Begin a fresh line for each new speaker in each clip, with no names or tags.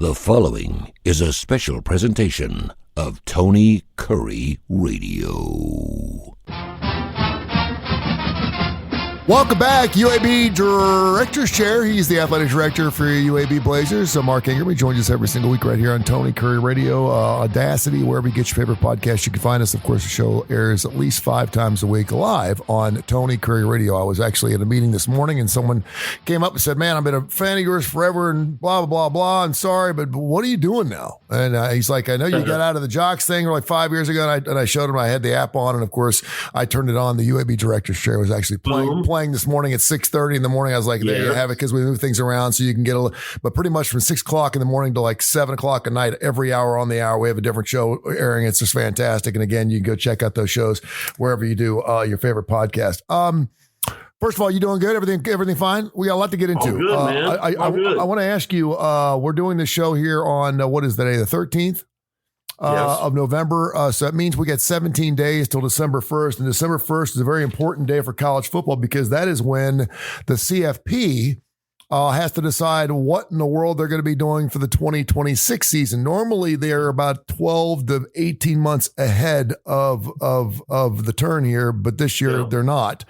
The following is a special presentation of Tony Kurre Radio.
Welcome back, UAB Director's Chair. He's the athletic director for UAB Blazers. So Mark Ingram, he joins us every single week right here on Tony Kurre Radio, Audacity, wherever you get your favorite podcast. You can find us. Of course, the show airs at least 5 times a week live on Tony Kurre Radio. I was actually at a meeting this morning, and someone came up and said, "Man, I've been a fan of yours forever," and blah, blah, blah, blah. I'm sorry, but what are you doing now? And he's like, "I know you got out of the jocks thing like 5 years ago," and I showed him. I had the app on, and of course, I turned it on. The UAB Director's Chair was actually playing this morning at 6:30 in the morning. I was like, there you have it, because we move things around so you can get but pretty much from 6 o'clock in the morning to like 7 o'clock at night, every hour on the hour, we have a different show airing. It's just fantastic. And again, you can go check out those shows wherever you do your favorite podcast. First of all, you doing good? Everything fine? We got a lot to get into.
Good, man.
I want to ask you, we're doing this show here on, what is the day? The 13th? Of November. So that means we got 17 days till December 1st. And December 1st is a very important day for college football, because that is when the CFP has to decide what in the world they're going to be doing for the 2026 season. Normally, they're about 12 to 18 months ahead of the turn here, but this year they're not.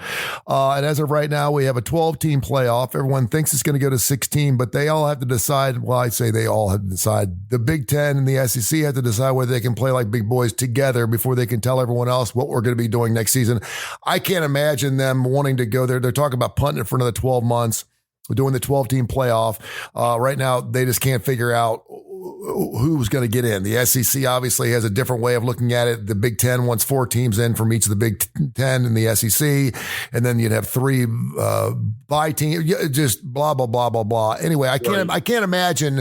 And as of right now, we have a 12-team playoff. Everyone thinks it's going to go to 16, but they all have to decide. Well, I say they all have to decide. The Big Ten and the SEC have to decide whether they can play like big boys together before they can tell everyone else what we're going to be doing next season. I can't imagine them wanting to go there. They're talking about punting it for another 12 months. We're doing the 12-team playoff. Right now, they just can't figure out who's going to get in. The SEC obviously has a different way of looking at it. The Big Ten wants 4 teams in from each of the Big Ten and the SEC, and then you'd have 3 bye teams. Just blah blah blah blah blah. Anyway, I can't imagine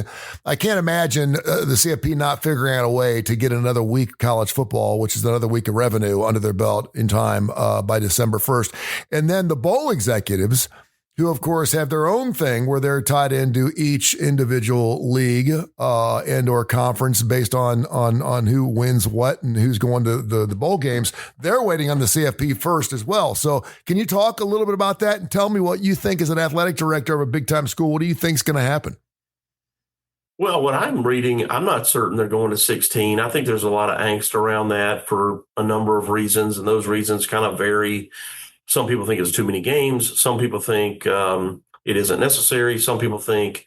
the CFP not figuring out a way to get another week of college football, which is another week of revenue under their belt in time by December 1st, and then the bowl executives, who, of course, have their own thing where they're tied into each individual league and or conference based on who wins what and who's going to the bowl games. They're waiting on the CFP first as well. So can you talk a little bit about that and tell me what you think as an athletic director of a big-time school? What do you think is going to happen?
Well, what I'm reading, I'm not certain they're going to 16. I think there's a lot of angst around that for a number of reasons, and those reasons kind of vary. Some people think it's too many games. Some people think it isn't necessary. Some people think,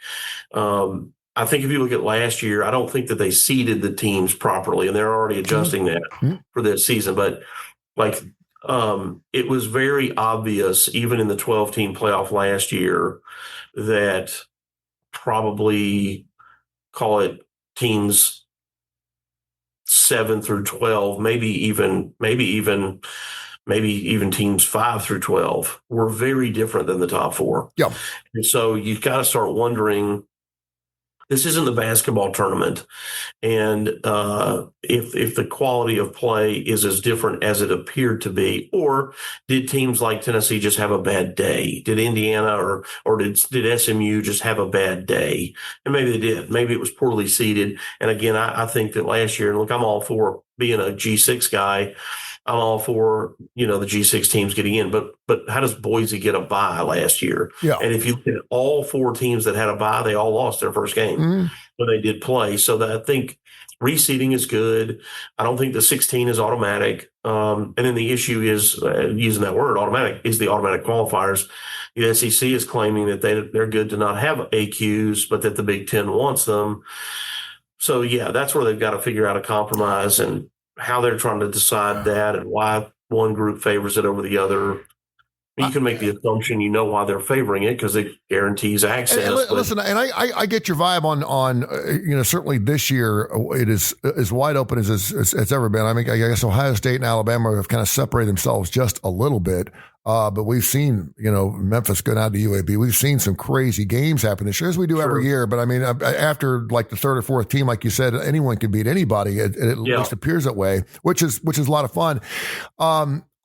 I think if you look at last year, I don't think that they seeded the teams properly, and they're already adjusting that for this season. But it was very obvious, even in the 12-team playoff last year, that probably call it teams 7 through 12, maybe even teams 5 through 12 were very different than the top 4.
Yeah.
And so you've got to start wondering, this isn't the basketball tournament. And if the quality of play is as different as it appeared to be, or did teams like Tennessee just have a bad day? Did Indiana or did SMU just have a bad day? And maybe they did. Maybe it was poorly seeded. And again, I think that last year, and look, I'm all for being a G6 guy. I'm all for, the G6 teams getting in, but how does Boise get a bye last year? Yeah. And if you look at all 4 teams that had a bye, they all lost their first game when they did play. So that I think reseeding is good. I don't think the 16 is automatic. And then the issue is, using that word automatic, is the automatic qualifiers. The SEC is claiming that they're good to not have AQs, but that the Big Ten wants them. So, yeah, that's where they've got to figure out a compromise and how they're trying to decide that and why one group favors it over the other. You can make the assumption why they're favoring it because it guarantees access.
Listen, and I get your vibe on certainly this year it is as wide open as it's ever been. I mean, I guess Ohio State and Alabama have kind of separated themselves just a little bit. But we've seen, Memphis go down to UAB. We've seen some crazy games happen this year, as we do every year. But I mean, after like the 3rd or 4th team, like you said, anyone can beat anybody. It at least appears that way, which is a lot of fun.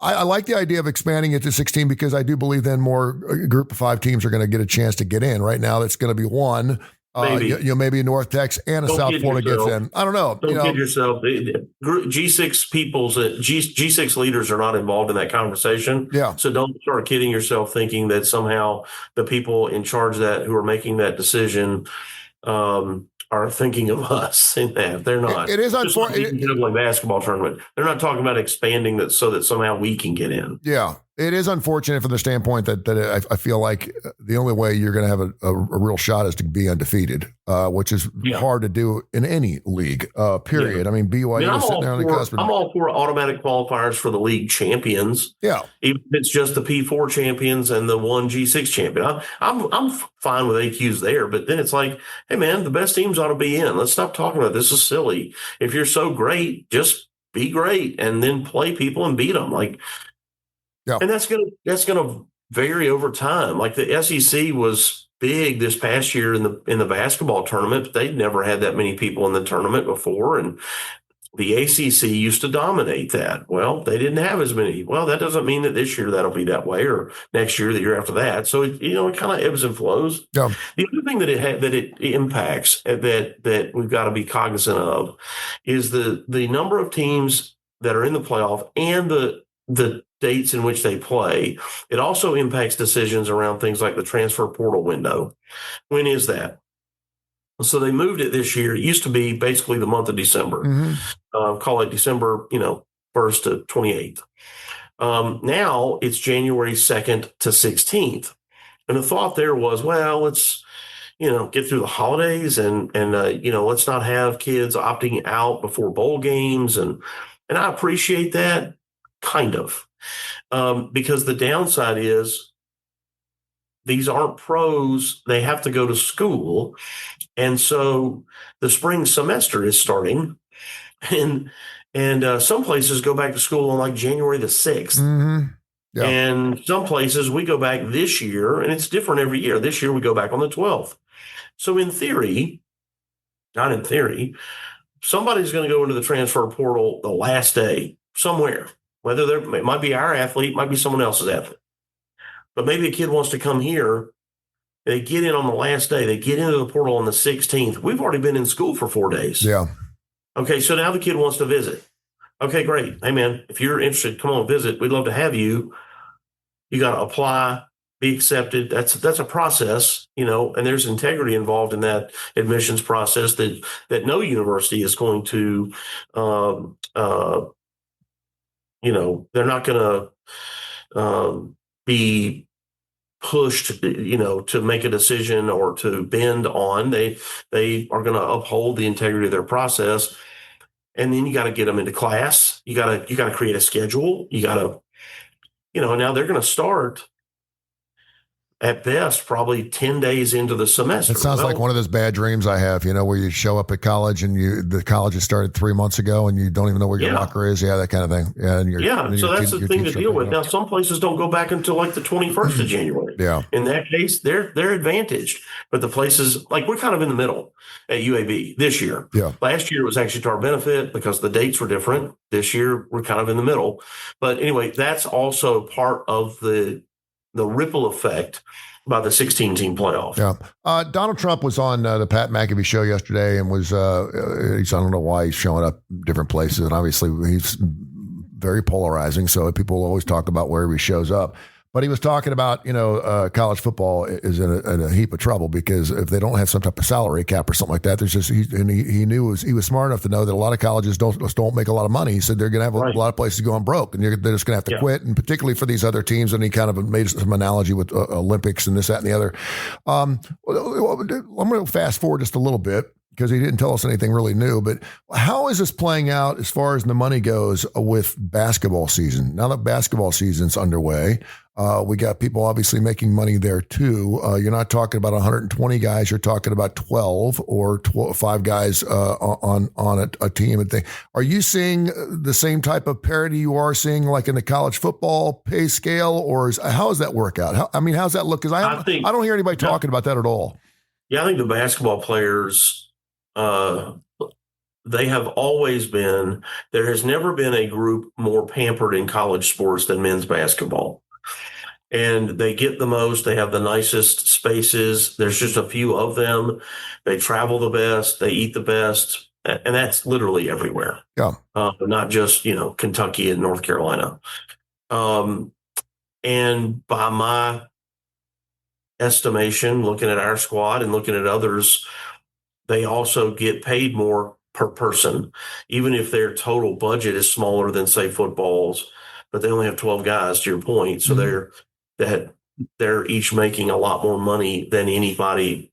I like the idea of expanding it to 16 because I do believe then more group of 5 teams are going to get a chance to get in. Right now, it's going to be 1. Maybe a North Texas and a South Florida gets in. I don't know.
Don't kid yourself. G6 leaders are not involved in that conversation.
Yeah.
So don't start kidding yourself thinking that somehow the people in charge of that who are making that decision are thinking of us in that. They're not.
It is
Just like the
unfortunate.
NCAA basketball tournament. They're not talking about expanding that so that somehow we can get in.
Yeah, it is unfortunate from the standpoint that I feel like the only way you're going to have a real shot is to be undefeated, which is hard to do in any league, period. Yeah. I mean, BYU is sitting there on the cusp.
I'm all for automatic qualifiers for the league champions.
Yeah.
Even if it's just the P4 champions and the one G6 champion. I'm fine with AQs there, but then it's like, hey, man, the best teams ought to be in. Let's stop talking about this. Is silly. If you're so great, just be great and then play people and beat them. Like, yeah. And that's gonna vary over time. Like the SEC was big this past year in the basketball tournament, but they'd never had that many people in the tournament before, and the ACC used to dominate that. Well, they didn't have as many. Well, that doesn't mean that this year that'll be that way, or next year, the year after that. So it kind of ebbs and flows. Yeah. The other thing that it impacts that we've got to be cognizant of is the number of teams that are in the playoff and the dates in which they play. It also impacts decisions around things like the transfer portal window. When is that? So they moved it this year. It used to be basically the month of December. Mm-hmm. Call it December, 1st to 28th. Now it's January 2nd to 16th. And the thought there was, well, let's, get through the holidays and let's not have kids opting out before bowl games. And I appreciate that, kind of. Because the downside is these aren't pros. They have to go to school. And so the spring semester is starting. And some places go back to school on like January the 6th. Mm-hmm. Yeah. And some places we go back this year, and it's different every year. This year we go back on the 12th. So in theory, not in theory, somebody's going to go into the transfer portal the last day somewhere. Whether it might be our athlete, might be someone else's athlete. But maybe a kid wants to come here. They get in on the last day. They get into the portal on the 16th. We've already been in school for 4 days. Yeah. Okay, so now the kid wants to visit. Okay, great. Hey, man, if you're interested, come on, visit. We'd love to have you. You got to apply, be accepted. That's a process, and there's integrity involved in that admissions process that no university is going to they're not going to be pushed, to make a decision or to bend on. They are going to uphold the integrity of their process. And then you got to get them into class. You got to create a schedule. You got to, now they're going to start at best probably 10 days into the semester.
It sounds like one of those bad dreams I have, where you show up at college and the college has started 3 months ago and you don't even know where your locker is. Yeah, that kind of thing. Yeah, and
so that's the thing to deal with. Now, some places don't go back until like the 21st of January. Yeah. In that case, they're advantaged. But the places, like we're kind of in the middle at UAB this year. Yeah. Last year it was actually to our benefit because the dates were different. This year we're kind of in the middle. But anyway, that's also part of the ripple effect by the 16-team playoff. Yeah.
Donald Trump was on the Pat McAfee show yesterday and was, I don't know why he's showing up different places. And obviously he's very polarizing. So people always talk about where he shows up. But he was talking about, college football is in a heap of trouble because if they don't have some type of salary cap or something like that, there's just he knew he was smart enough to know that a lot of colleges don't make a lot of money. He said they're going to have a lot of places going broke, and they're just going to have to quit. And particularly for these other teams, and he kind of made some analogy with Olympics and this, that, and the other. I'm going to fast forward just a little bit, because he didn't tell us anything really new. But how is this playing out as far as the money goes with basketball season? Now that basketball season's underway, we got people obviously making money there too. You're not talking about 120 guys. You're talking about 12 or 5 guys on a team. And thing. Are you seeing the same type of parity you are seeing like in the college football pay scale, or how does that work out? How's that look? Because I don't hear anybody talking about that at all.
Yeah, I think the basketball players, they have always been, there has never been a group more pampered in college sports than men's basketball. And they get the most, they have the nicest spaces. There's just a few of them. They travel the best, they eat the best. And that's literally everywhere. Yeah. Not just, Kentucky and North Carolina. And by my estimation, looking at our squad and looking at others, they also get paid more per person, even if their total budget is smaller than, say, football's, but they only have 12 guys, to your point. So they're each making a lot more money than anybody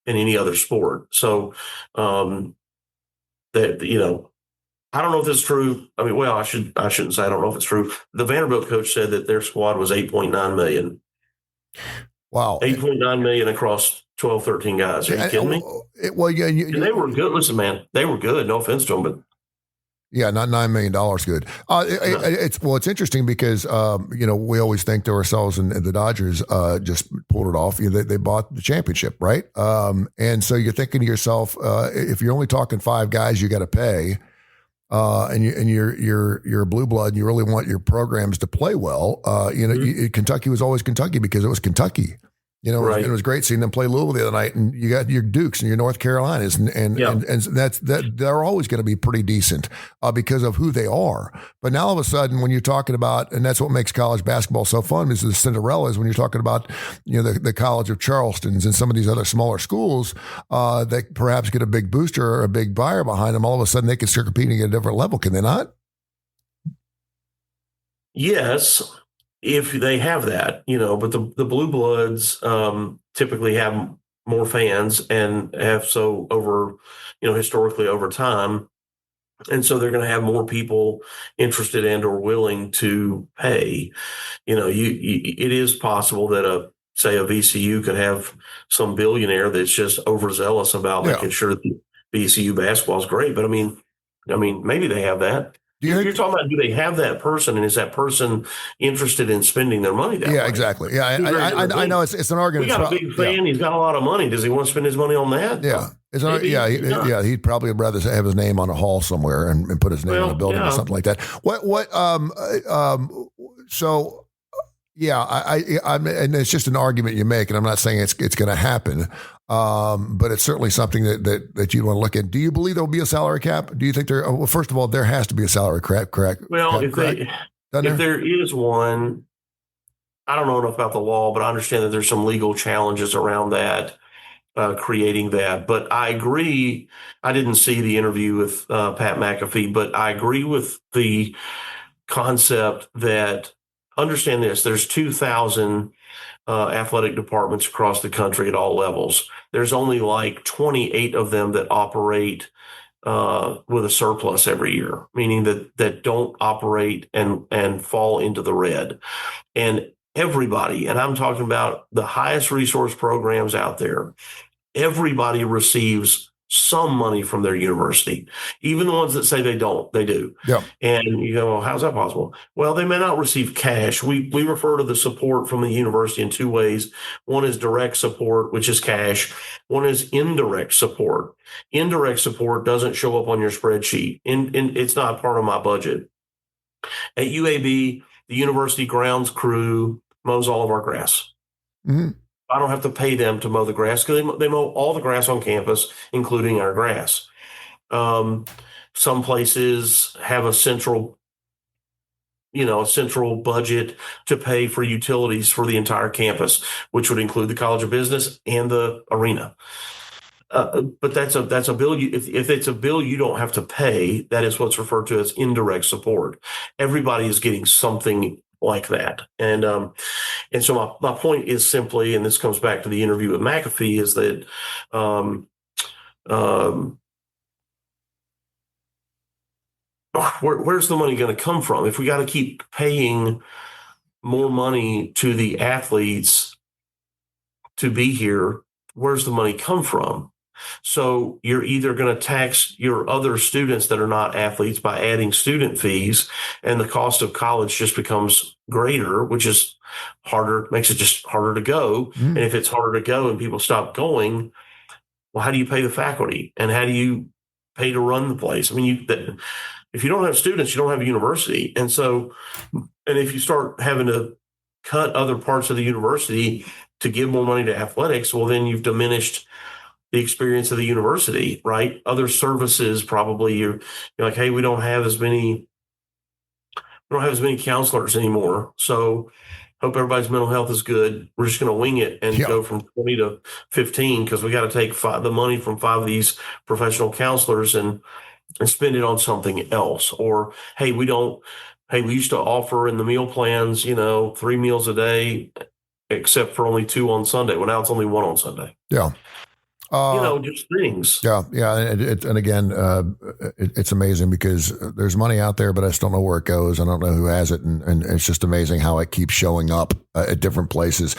in any other sport. So that, I don't know if it's true. I mean, well, I shouldn't say I don't know if it's true. The Vanderbilt coach said that their squad was 8.9 million.
Wow.
8.9 million across 12, 13 guys. Are you kidding me?
Well, yeah.
And they were good. Listen, man, they were good. No offense to them, but
yeah, not $9 million good. It's interesting because we always think to ourselves, and the Dodgers just pulled it off. They bought the championship, right? And so you're thinking to yourself, if you're only talking 5 guys, you got to pay, and you're a blue blood, and you really want your programs to play well. Kentucky was always Kentucky because it was Kentucky.
Right.
It was great seeing them play Louisville the other night, and you got your Dukes and your North Carolinas, and they're always going to be pretty decent because of who they are. But now all of a sudden, when you're talking about, and that's what makes college basketball so fun, is the Cinderellas. When you're talking about, the College of Charleston's and some of these other smaller schools that perhaps get a big booster or a big buyer behind them, all of a sudden they can start competing at a different level. Can they not?
Yes. If they have that, but the blue bloods typically have more fans and have so over, historically over time. And so they're going to have more people interested and or willing to pay. It is possible that say a VCU could have some billionaire that's just overzealous about making sure that VCU basketball is great. But I mean, maybe they have that. You're talking about, do they have that person, and is that person interested in spending their mony that way?
Yeah, exactly. Yeah, I know it's an argument.
We got a big fan. He's got a lot of money. Does he want to spend his money on that?
Yeah. He'd probably rather have his name on a hall somewhere and put his name on a building or something like that. And it's just an argument you make, and I'm not saying it's going to happen. But it's certainly something that you'd want to look at. Do you believe there will be a salary cap? Do you think first of all, there has to be a salary cap, correct?
Well, if there is one, I don't know enough about the law, but I understand that there's some legal challenges around that, creating that. But I agree. I didn't see the interview with Pat McAfee, but I agree with the concept that, understand this, there's 2,000 athletic departments across the country at all levels. There's only like 28 of them that operate with a surplus every year, meaning that don't operate and fall into the red. And everybody, and I'm talking about the highest resource programs out there, everybody receives some money from their university. Even the ones that say they don't, they do.
Yeah.
And you go, well, how's that possible? Well, they may not receive cash. We refer to the support from the university in 2 ways. One is direct support, which is cash. One is indirect support. Indirect support doesn't show up on your spreadsheet. It's not part of my budget. At UAB, the university grounds crew mows all of our grass.
Mm-hmm.
I don't have to pay them to mow the grass because they mow all the grass on campus, including our grass. Some places have a central budget to pay for utilities for the entire campus, which would include the College of Business and the arena. But that's a bill. If it's a bill you don't have to pay, that is what's referred to as indirect support. Everybody is getting something like that. And so my point is simply, and this comes back to the interview with McAfee, is that where's the money going to come from? If we got to keep paying more money to the athletes to be here, where's the money come from? So you're either going to tax your other students that are not athletes by adding student fees, and the cost of college just becomes greater, which is harder, makes it just harder to go. Mm. And if it's harder to go and people stop going, well, how do you pay the faculty? And how do you pay to run the place? I mean, if you don't have students, you don't have a university. And so, and if you start having to cut other parts of the university to give more money to athletics, well, then you've diminished the experience of the university, right? Other services, probably you're like, hey, we don't have as many counselors anymore. So Hope everybody's mental health is good. We're just going to wing it and go from 20 to 15 because we got to take the money from 5 of these professional counselors and spend it on something else. Or, hey, we used to offer in the meal plans, 3 meals a day, except for only 2 on Sunday. Well, now it's only 1 on Sunday.
Yeah.
Just things.
Yeah. And again, it's amazing because there's money out there, but I just don't know where it goes. I don't know who has it. And it's just amazing how it keeps showing up at different places.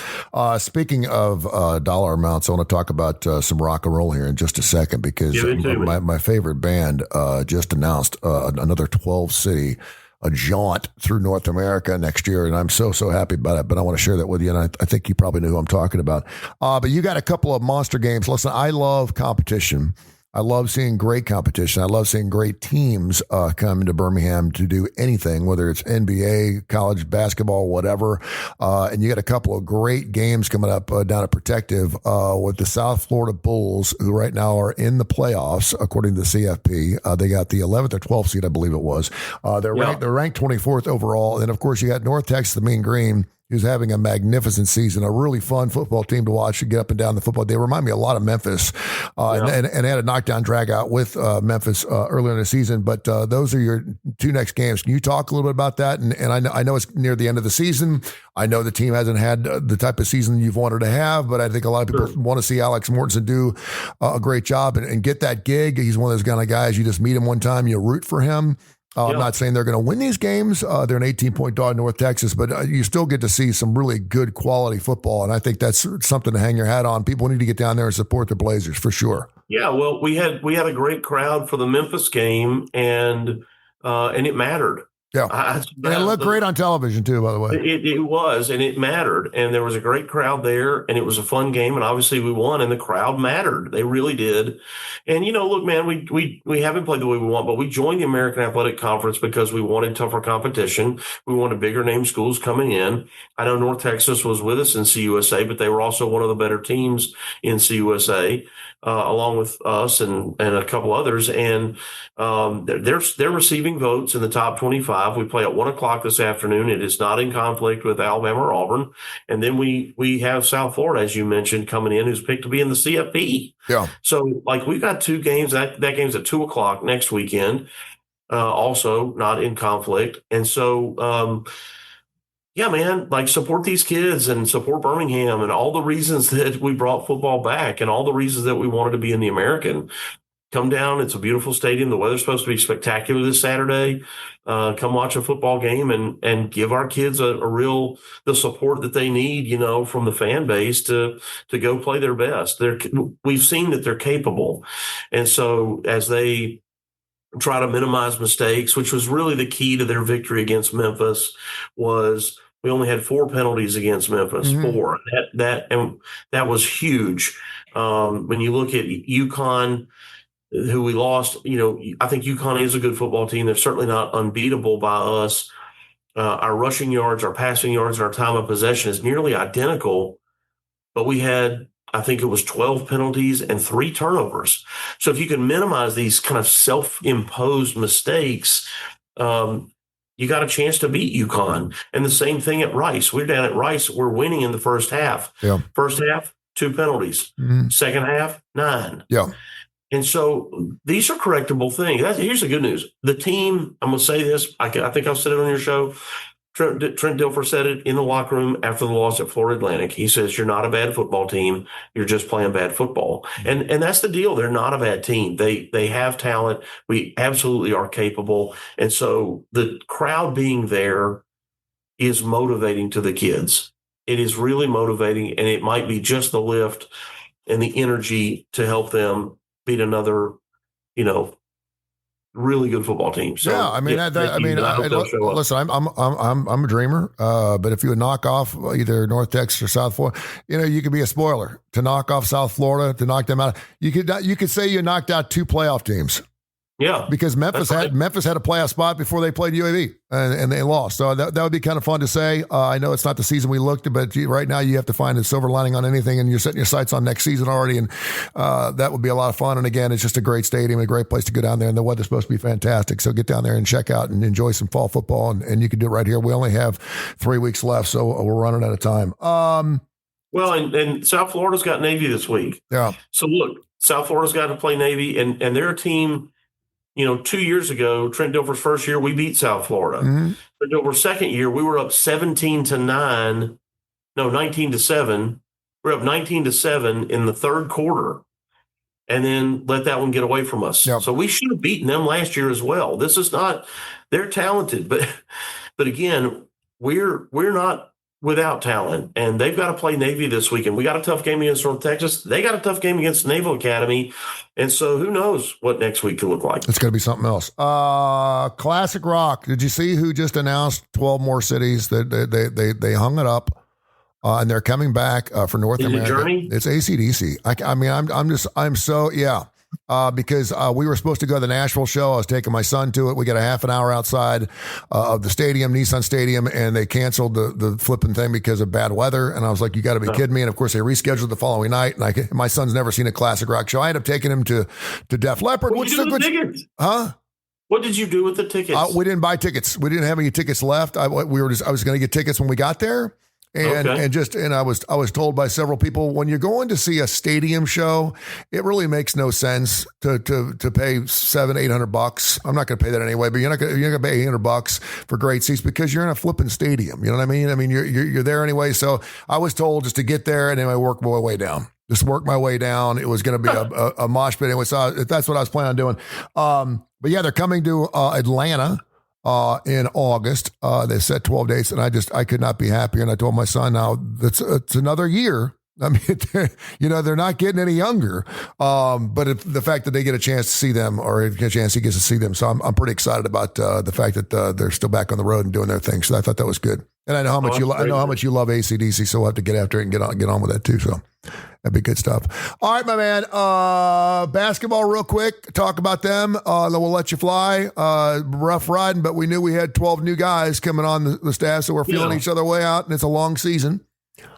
Speaking of dollar amounts, I want to talk about some rock and roll here in just a second because my favorite band just announced another 12-city a jaunt through North America next year, and I'm so happy about it. But I want to share that with you, and I think you probably know who I'm talking about. But you got a couple of monster games. Listen, I love competition. I love seeing great competition. I love seeing great teams come into Birmingham to do anything, whether it's NBA, college basketball, whatever. And you got a couple of great games coming up down at Protective with the South Florida Bulls, who right now are in the playoffs, according to the CFP. They got the 11th or 12th seed, I believe it was. They're ranked 24th overall. And, of course, you got North Texas, the Mean Green, who's having a magnificent season, a really fun football team to watch and get up and down the football. They remind me a lot of Memphis and had a knockdown drag out with Memphis earlier in the season. But those are your 2 next games. Can you talk a little bit about that? And I know it's near the end of the season. I know the team hasn't had the type of season you've wanted to have, but I think a lot of people want to see Alex Mortensen do a great job and get that gig. He's one of those kind of guys, you just meet him one time, you root for him. I'm not saying they're going to win these games. They're an 18-point dog in North Texas, but you still get to see some really good quality football, and I think that's something to hang your hat on. People need to get down there and support the Blazers for sure. Yeah,
well, we had a great crowd for the Memphis game, and it mattered.
Yeah, and it looked great on television too, by the way.
It was, and it mattered, and there was a great crowd there, and it was a fun game, and obviously we won, and the crowd mattered. They really did. And look, man, we haven't played the way we want, but we joined the American Athletic Conference because we wanted tougher competition. We wanted bigger name schools coming in. I know North Texas was with us in CUSA, but they were also one of the better teams in CUSA. Along with us and a couple others, and they're receiving votes in the top 25. We play at 1:00 this afternoon. It is not in conflict with Alabama or Auburn, and then we have South Florida, as you mentioned, coming in, who's picked to be in the CFP.
Yeah.
So we've got 2 games. That game's at 2:00 next weekend. Also not in conflict, and so. Yeah, man, support these kids and support Birmingham and all the reasons that we brought football back and all the reasons that we wanted to be in the American. Come down. It's a beautiful stadium. The weather's supposed to be spectacular this Saturday. Come watch a football game and give our kids the support that they need, from the fan base to go play their best. We've seen that they're capable. And so as they try to minimize mistakes, which was really the key to their victory against Memphis, was we only had 4 penalties against Memphis, 4. That was huge. When you look at UConn, who we lost, I think UConn is a good football team. They're certainly not unbeatable by us. Our rushing yards, our passing yards, and our time of possession is nearly identical, but we had, I think it was 12 penalties and 3 turnovers. So if you can minimize these kind of self-imposed mistakes, you got a chance to beat UConn. And the same thing at Rice. We're down at Rice. We're winning in the first half.
Yeah.
First half, 2 penalties. Second half, 9.
Yeah.
And so these are correctable things. Here's the good news. The team, I'm going to say this, I think I've said it on your show. Trent Dilfer said it in the locker room after the loss at Florida Atlantic. He says, you're not a bad football team. You're just playing bad football. And that's the deal. They're not a bad team. They have talent. We absolutely are capable. And so the crowd being there is motivating to the kids. It is really motivating, and it might be just the lift and the energy to help them beat another, really good football team. So,
yeah, I mean, listen, I'm a dreamer, but if you would knock off either North Texas or South Florida, you could be a spoiler to knock off South Florida, to knock them out. You could say you knocked out 2 playoff teams.
Yeah,
because Memphis had a playoff spot before they played UAB, and they lost. So that would be kind of fun to say. I know it's not the season we looked at, but right now you have to find a silver lining on anything, and you're setting your sights on next season already, and that would be a lot of fun. And again, it's just a great stadium, a great place to go down there, and the weather's supposed to be fantastic. So get down there and check out and enjoy some fall football, and you can do it right here. We only have 3 weeks left, so we're running out of time.
Well, and South Florida's got Navy this week.
Yeah.
So look, South Florida's got to play Navy, and they're a team. 2 years ago, Trent Dilfer's first year, we beat South Florida.
Mm-hmm.
Trent Dilfer's second year, we were up 19-7. We're up 19-7 in the third quarter, and then let that one get away from us.
Yep.
So we should have beaten them last year as well. This is not – they're talented, but again, we're not without talent, and they've got to play Navy this weekend. We got a tough game against North Texas. They got a tough game against Naval Academy, and so who knows what next week could look like.
It's going to be something else. Classic Rock. Did you see who just announced 12 more cities that they hung it up? And they're coming back for North America.
Journey?
It's AC/DC. I'm so because we were supposed to go to the Nashville show. I was taking my son to it. We got a half an hour outside of the stadium, Nissan Stadium, and they canceled the flipping thing because of bad weather. And I was like, "You got to be kidding me!" And of course, they rescheduled the following night. And my son's never seen a classic rock show. I ended up taking him to Def Leppard.
What did you do with the tickets?
Huh?
What did you do with the tickets?
We didn't buy tickets. We didn't have any tickets left. I was going to get tickets when we got there. And I was told by several people, when you're going to see a stadium show, it really makes no sense to pay $700-800. I'm not going to pay that anyway, but you're not going to pay $800 for great seats because you're in a flipping stadium. You know what I mean? I mean, you're there anyway. So I was told just to get there and then I work my way down. Just work my way down. It was going to be a mosh pit anyway. So that's what I was planning on doing. But yeah, they're coming to Atlanta. In August, they set 12 dates, and I could not be happier. And I told my son, now it's another year. I mean, they're not getting any younger. But the fact that they get a chance to see them, or a chance he gets to see them, so I'm pretty excited about the fact that they're still back on the road and doing their thing. So I thought that was good. And I know how much you love AC/DC, so we'll have to get after it and get on with that too. So that'd be good stuff. All right, my man. Basketball, real quick. Talk about them. Then we'll let you fly. Rough riding, but we knew we had 12 new guys coming on the staff, so we're feeling each other way out, and it's a long season.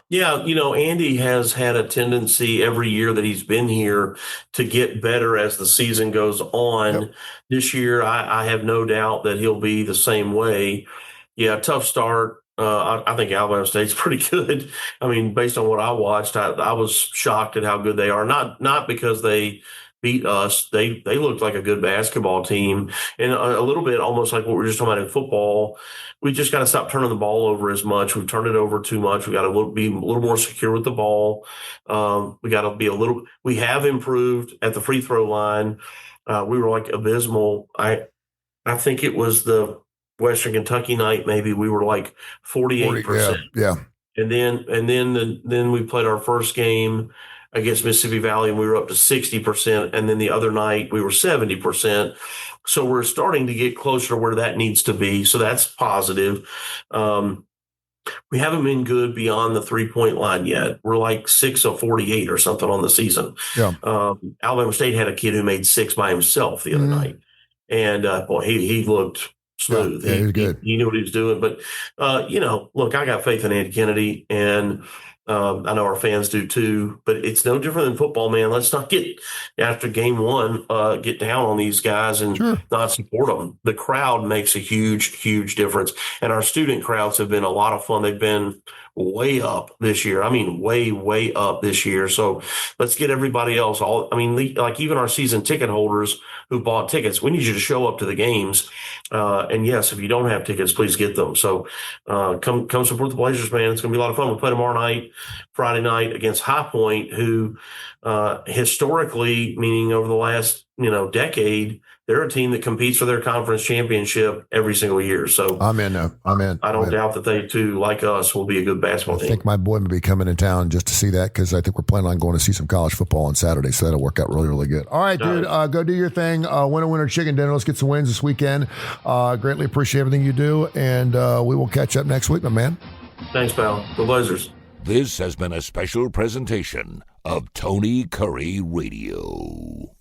Yeah, Andy has had a tendency every year that he's been here to get better as the season goes on. Yep. This year, I have no doubt that he'll be the same way. Yeah, tough start. I think Alabama State's pretty good. I mean, based on what I watched, I was shocked at how good they are. Not because they beat us. They looked like a good basketball team, and a little bit almost like what we were just talking about in football. We just got to stop turning the ball over as much. We've turned it over too much. We got to be a little more secure with the ball. We got to be we have improved at the free throw line. We were like abysmal. I think it was the Western Kentucky night, maybe we were like 48%.
Yeah.
And then we played our first game against Mississippi Valley and we were up to 60%. And then the other night we were 70%. So we're starting to get closer to where that needs to be. So that's positive. We haven't been good beyond the 3-point line yet. We're like 6 of 48 or something on the season. Yeah. Alabama State had a kid who made 6 by himself the other night. And boy, he looked smooth.
Yeah, he was good.
He knew what he was doing. But, look, I got faith in Andy Kennedy, and I know our fans do too. But it's no different than football, man. Let's not get, after game one, get down on these guys and not support them. The crowd makes a huge, huge difference. And our student crowds have been a lot of fun. They've been way up this year. I mean, way, way up this year. So let's get everybody else. Like even our season ticket holders who bought tickets, we need you to show up to the games. And yes, if you don't have tickets, please get them. So come support the Blazers, man. It's going to be a lot of fun. We play tomorrow night, Friday night, against High Point, who historically, meaning over the last decade, they're a team that competes for their conference championship every single year. So
I'm in.
I don't doubt that they too, like us, will be a good basketball team.
I think my boy will be coming in town just to see that, because I think we're planning on going to see some college football on Saturday. So that'll work out really, really good. All right, dude, go do your thing. Winner, chicken dinner. Let's get some wins this weekend. Greatly appreciate everything you do, and we will catch up next week, my man.
Thanks, pal. The Blazers.
This has been a special presentation of Tony Kurre Radio.